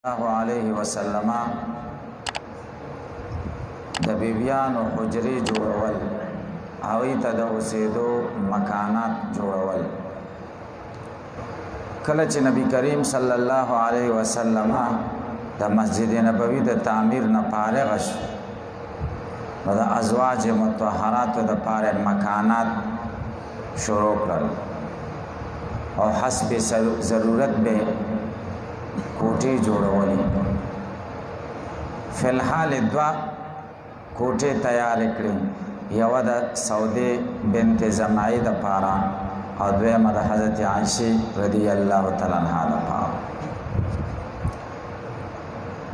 الله علیه وسلم د بیبیانو حجرې جوړول هغوی ته د اوسېدو مکانات جوړول. کله چې نبی کریم صلی الله علیه وسلم د مسجد نبوي د تعمیر نه فارغ شو نو د ازواج مطهراتو د پاره مکانات شروع کړل او حسب ضرورت به کوټې جوړولې. فی الحال دوا کوټې تیار کړې، یو د سعودي بنت زمعی د پاره او دویمه د حضرت عائشہ رضی الله تعالی عنها د پاره.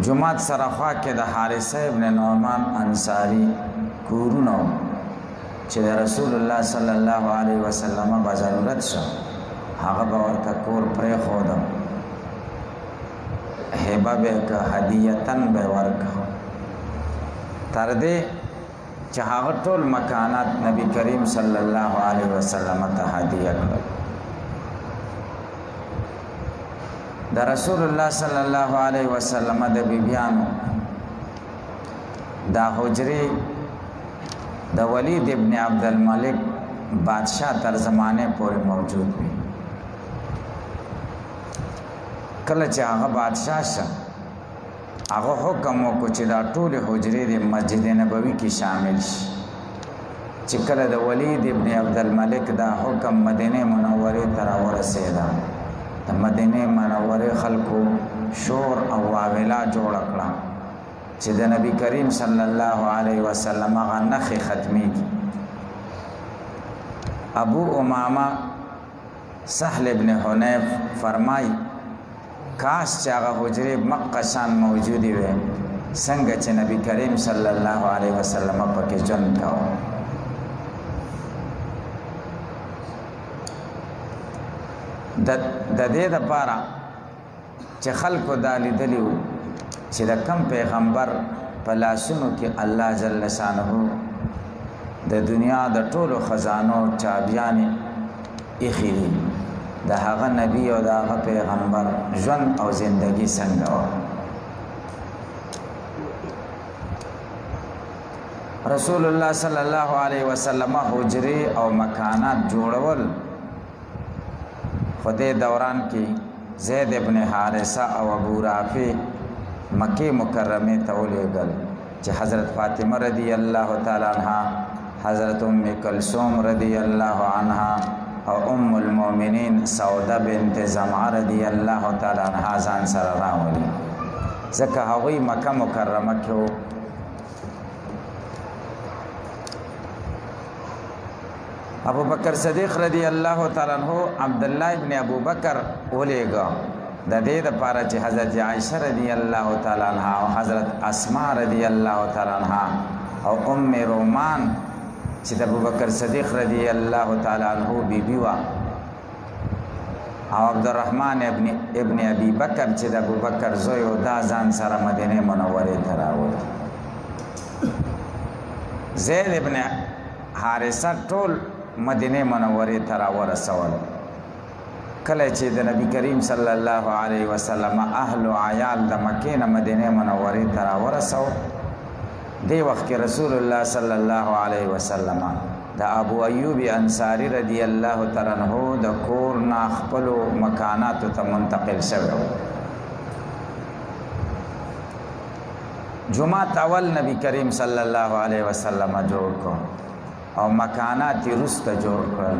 جمعات سره خوا کې د حارثه ابن نعمان انصاری کورونو چې د رسول الله صلی الله علیه وسلم په ضرورت شو هغه به ورته کور پرې خودم هبه به که هدیتن به ورکه تر دې چې هغه ټول مکانات نبی کریم صلی الله علیه وسلم ته هدیه کړل. د رسول الله صلی الله علیه وسلم د بیبیانو دا حجرې د ولید ابن عبد الملک بادشاہ تر زمانه پورې موجود وي. کله چې هغه بادشاہ شه هغه حکم وکړ چې دا ټول حجرې د مسجد نبوي کې شامل شي. چې کله د ولید ابن عبد الملک دا حکم مدینه منوره ته راورسېده د مدینه منوره خلکو شور او واویلا جوړ کړه چې د نبی کریم صلی الله علیه وسلم هغه نخې ختمیږي. ابو امامه سهل ابن حنیف فرمای کاش چې هغه حجرې مقشان موجودې وي څنګه چې نبی کریم صلی الله علیه وسلم پکې ژوند کاوه. د دې دپاره چې خلکو دا لیدلي وو چې د کم پیغمبر په لاسونو کې الله جل شانه د دنیا د ټولو خزانو چابیانې ایښي دي، د هغه نبی او د هغه پیغمبر ژوند او زندگی څنګه وه. رسول الله صلی الله علیه وسلم حجرې او مکانات جوړول. په دې دوران کې زید ابن حارثه او ابو رافع مکه مکرمه ته ولېږل چې حضرت فاطمه رضی الله تعالی عنها، حضرت ام کلثوم رضی الله عنها او ام المؤمنین سوده بنت زمعه رضی الله تعالی عنها ځان سره راولي ځکه هغوی مکه مکرمه کې وو. ابو بکر صدیق رضی الله تعالی عنہ عبد الله ابن ابو بکر ولېږه د دې لپاره چې حضرت عائشہ رضی الله تعالی عنها او حضرت اسماء رضی الله تعالی عنها او ام رومان چې د ابو بکر صدیق رضی الله تعالی عنہ بیبي وا او عبدالرحمن ابن ابي بکر چې د ابو بکر زوی او دا ځان سره مدینه منوره ته راوړل. زید ابن حارثه ټول مدینه منوره ته راورسول. کله چې د نبی کریم صلی الله علیه وسلم اهل او عیال د مکې نه مدینه منوره ته راورسول، دی وخت کې رسول الله صلی الله علیه وسلم د ابو ایوب انصاری رضی الله تعالی عنہ د کور نه خپل مکانات ته منتقل شوی. جمعه اول نبی کریم صلی الله علیه وسلم جوړ کړ او مکانات یې وروسته جوړ کړل.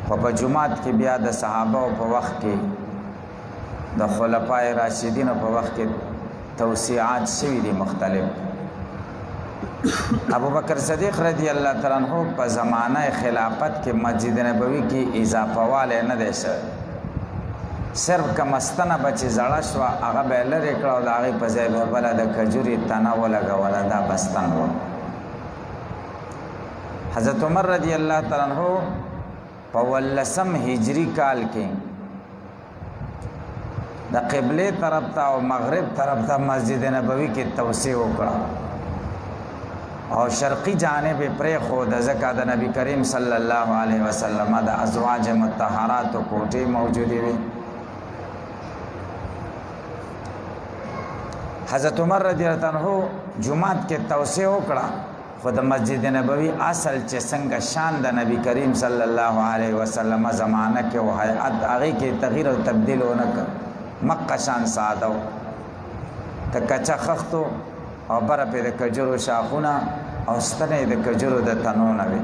په جمعات کې بیا د صحابه په وخت کې د خلفای راشدینو په وخت کې توسیعات شوي دي مختلف. ابو بکر صدیق رضی الله تعالی عنہ په زمانه خلافت کې مسجد نبوي کې اضافه واله نه دی شوی، صرف کمستنه بچې زړه شوه هغه به یې لرې کړه او د هغې په ځای به بله د کجوري تنه ولګوله، دا بستن و. حضرت عمر رضی الله تعالی عنہ په 18 هجری کال کې د قبله طرف ته او مغرب طرف ته مسجد نبوي کې توسعه وکړه او شرقي جانب پرې خود ځکه د نبی کریم صلی الله علیه وسلم د ازواج مطهرات کوټې موجودې وي. حضرت عمر رضی الله عنه جمعات کې توسعه وکړه خو د مسجد نبوي اصل چې څنګه شان د نبی کریم صلی الله علیه وسلم زمانہ کې او هيئت هغه کې تغییر او تبديل ونکړ مکه شان ساده ته کچا خختو او بره په د کجورو شاخونه او ستنه د کجورو د تنونه وي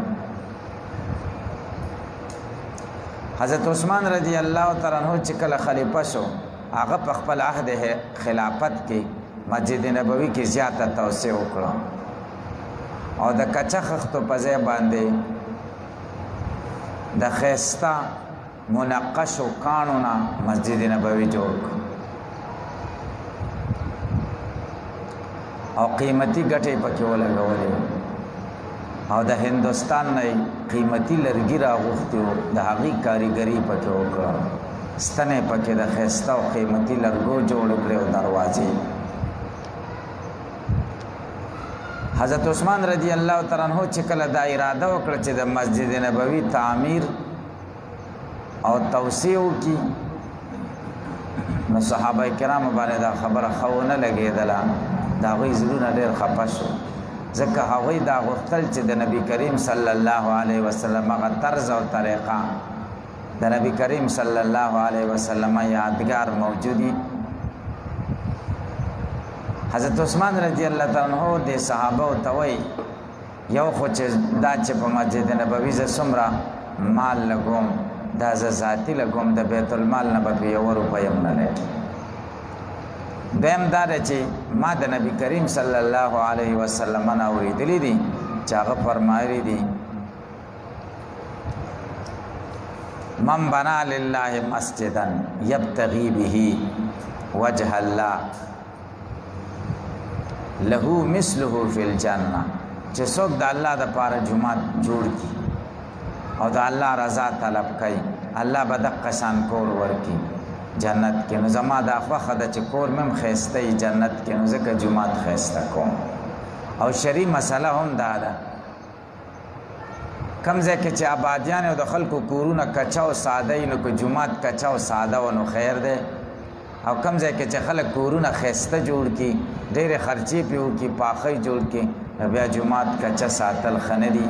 حضرت عثمان رضی الله تعالی عنہ چې کله خلیفہ شو هغه په خپل عهد خلافت کې مسجد نبوي کې زیاته توسعه وکړه او د کچا خختو په ځای باندې د خيستا منقش او قانونا مسجد نبوي جوړ او قیمتي ګټې پکې ولګولې او د هندستان نه قیمتي لرګي راغوښتي د هغې کاریګري پکې وکړه ستنې پکې د خيستا او قیمتي لرګو جوړ کړې او دروازې حضرت عثمان رضی الله تعالی عنہ چې کله دا اراده وکړه چې د مسجد نبوي تعمیر او توسعه وکړي نو صحابه کرام باندې دا خبره خونه لګېدله دا هغوی زړونه ډېر خفه شو ځکه هغوی دا غوښتل چې د نبی کریم صلی الله علیه وسلم هغه طرز او طریقه د نبی کریم صلی الله علیه وسلم یادګار موجودی حضرت عثمان رضی الله تعالی عنہ د صحابه او توي یو خو چې دا چې په مسجد نبوي ز سمرا مال لګوم دا ز ذاتی لګوم د بیت المال نه به یو روپۍ هم نه لې دیم دا چې ما د نبی کریم صلی الله علیه وسلم نه اوریدلی دي چې هغه فرمایلی دي من بنا لله مسجدا يبتغي به وجه الله له مثله فی الجنه چې څوک د الله د پاره جمعه جوړ کی او د الله رضا طلب کوي الله به د قشان کور ورکی جنت کې نو زما د اخوخه د چې کور مم خيسته جنت کې نو ځکه جمعه خيسته کوم او شری مسله هم دا ده کم ځکه چې آبادیان او د خلکو کورونه کچا او ساده نو کو جمعه کچا او ساده ونو خیر ده او کم ځکه چې خلک کورونه خيسته جوړ کی ډېر خرچي پیو کی پاخي جوړ کی بیا جمعه کچا ساتل خندي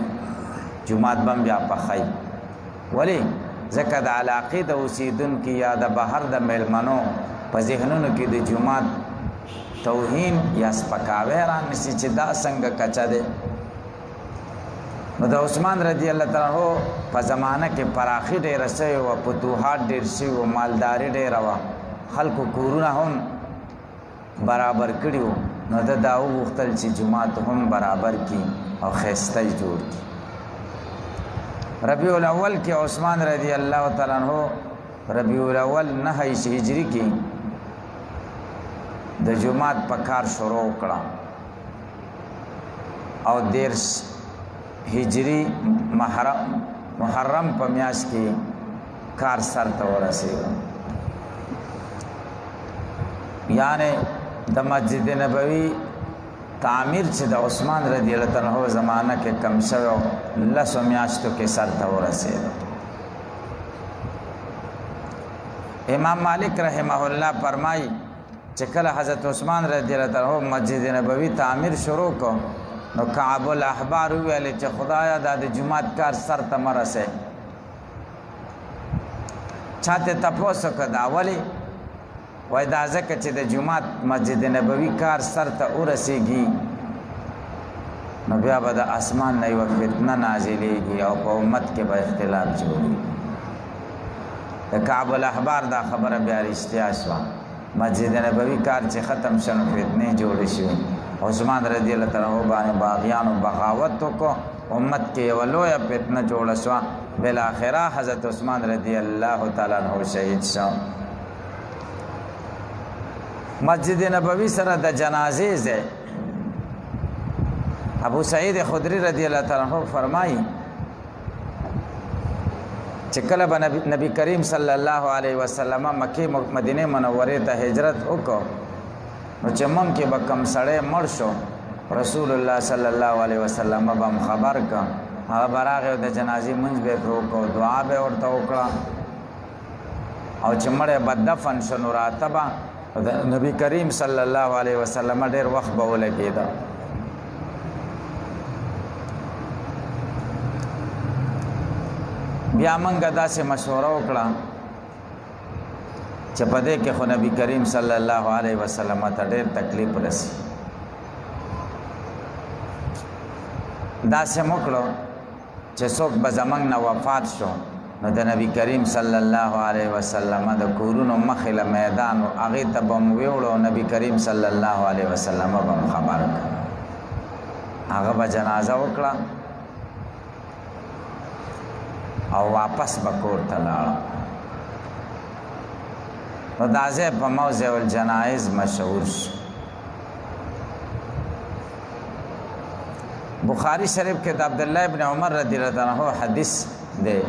جمعه بم بیا پخای ولی ځکه د علاقې د اوسیدونکو یا د بهر د میلمنو په ذهنونو کې د جمعه توهین یا سپکاوی رانشي چې دا څنګه کچا ده نو د عثمان رضی الله تعالی عنہ په زمانه کې پراخي ډېر شوی او فتوحات ډېر شوی او مالداري ډېر و خلکو کورونه هم برابر کړیو نو د داو وختل چې جمعه هم برابر کی او خيسته جوړ کی ربیع الاول کې عثمان رضی الله تعالی عنہ ربیع الاول 9 هجری کې د جمعه په کار شروع کړه او 13 هجری محرم په میاشت کې کار سر ته ورسېږي یعنی د مسجد نبوي تعمیر چې د عثمان رضی الله تعالی عنہ زمانہ کې کم شوی لسو میاشتو کې سر ته ورسېد امام مالک رحمه الله فرمایي چې کله حضرت عثمان رضی الله تعالی عنہ مسجد نبوي تعمیر شروع کو نو کعب الاحبار ویل چې خدایا د جمعه کار سر ته مرسه چاته تاسو کدا ولی وای دا ځکه چې د جمعه مسجد نبوي کار سر ته ورسیږي نو بیا به د اسمان نه یو فتنه نازلېږي او په امت کې به اختلاف جوړي د کعب الاحبار دا خبره بیا رښتیا شوه مسجد نبوي کار چې ختم شنو فتنې جوړې شوې عثمان رضی الله تعالی عنہ باندې باغیانو بغاوت وکړو امت کې یو لویه فتنه جوړه شوه بالاخره حضرت عثمان رضی الله تعالی عنہ شهید شو مسجد نبوي سره د جنازې ځای ابو سعید خدری رضی الله تعالی عنہ فرمایي چې کله به نبی کریم صلی الله علیه وسلم مکه مدینه منوره ته هجرت وکړ نو چې مم کې به کم سړی مړ شو رسول الله صلی الله علیه وسلم به خبر کا هغه براغه د جنازې منځ به وکړو دعا به ورته وکړه او چې مړ به دفن شنو راتبه نبی کریم صلی الله علیه وسلم ډیر وخت به ولګېده. بیا موږ داسې مشوره وکړه چې په دې کې خو نبی کریم صلی الله علیه وسلم ته ډیر تکلیف رسی. داسې وکړو چې څوک به زموږ نه وفات شو نو د نبی کریم صلی الله علیه وسلم د کورونو مخې له میدان و هغې ته به م ویوړو. نبی کریم صلی الله علیه وسلم به م خبر کړ. هغه به جنازه وکړه او واپس به کور ته لاړه. نو دا ځای په موضع الجنایز مشهور شو. بخاری شریف کې د عبدالله ابن عمر رضی الله عنه حدیث دی.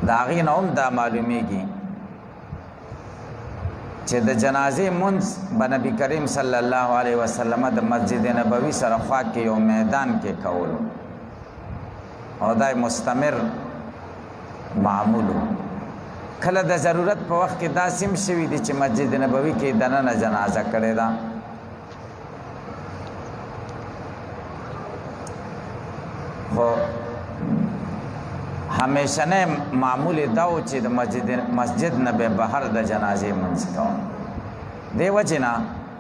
دا هغې نه هم دا معلومیږي چې د جنازې منځ به نبی کریم صلی الله علیه وسلم د مسجد نبوي سره خوا کې یو میدان کې کولو او دا مستمر معمولو. کله د ضرورت په وخت کې دا سیم شوي دي چې مسجد نبوي کې دننه جنازه کړې ده. خو همیشنه معمول دا و چې د مسجد نه به بهر د جنازې منځ کوم. دې وجې نه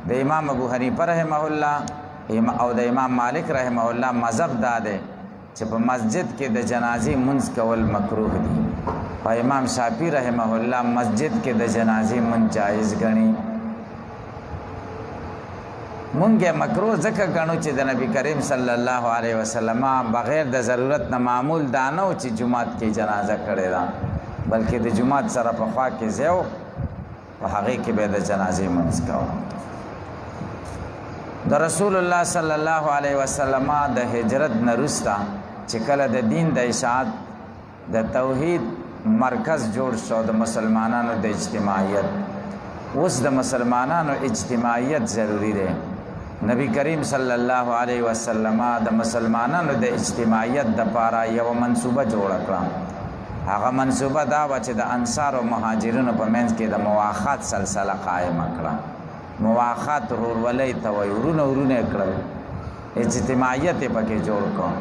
د امام ابو حنیفه رحمه الله او د امام مالک رحمه الله مذهب دا دی چې په مسجد کې د جنازې منځ کول مکروه دي. او امام شافعي رحمه الله مسجد کې د جنازې منځ جایز ګڼي. مونږه مکروه ځکه ګڼو چې د نبی کریم صلی الله علیه وسلم بغیر د ضرورت نه معمول دا نه و چې جمعات کې جنازه کړې ده، بلکې د جمعات سره په خوا کې ځای و په هغې کې به د جنازې منځ کوه. د رسول الله صلی الله علیه وسلم د هجرت نه وروسته چې کله د دین د اشاعت د توحید مرکز جوړ شو د مسلمانانو د اجتماعیت، اوس د مسلمانانو اجتماعیت ضروری دی. نبی کریم صلی الله علیه وسلم د مسلمانانو د اجتماعیت دپاره یوه منصوبه جوړه کړه. هغه منصوبه دا وه چې د انصار او مهاجرینو په منځ کې د مواخات سلسله قایمه کړه. مواخات ورورولۍ ته وایي، ورونه ورونه یې کړل، اجتماعیت یې پکې جوړ کړ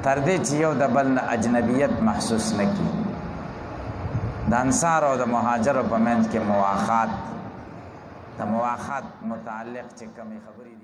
تر دې چې یو د بل نه اجنبیت محسوس نه کړي. د انصار او د مهاجرو په منځ کې مواخات، د مواخات متعلق چې کومې خبرې دي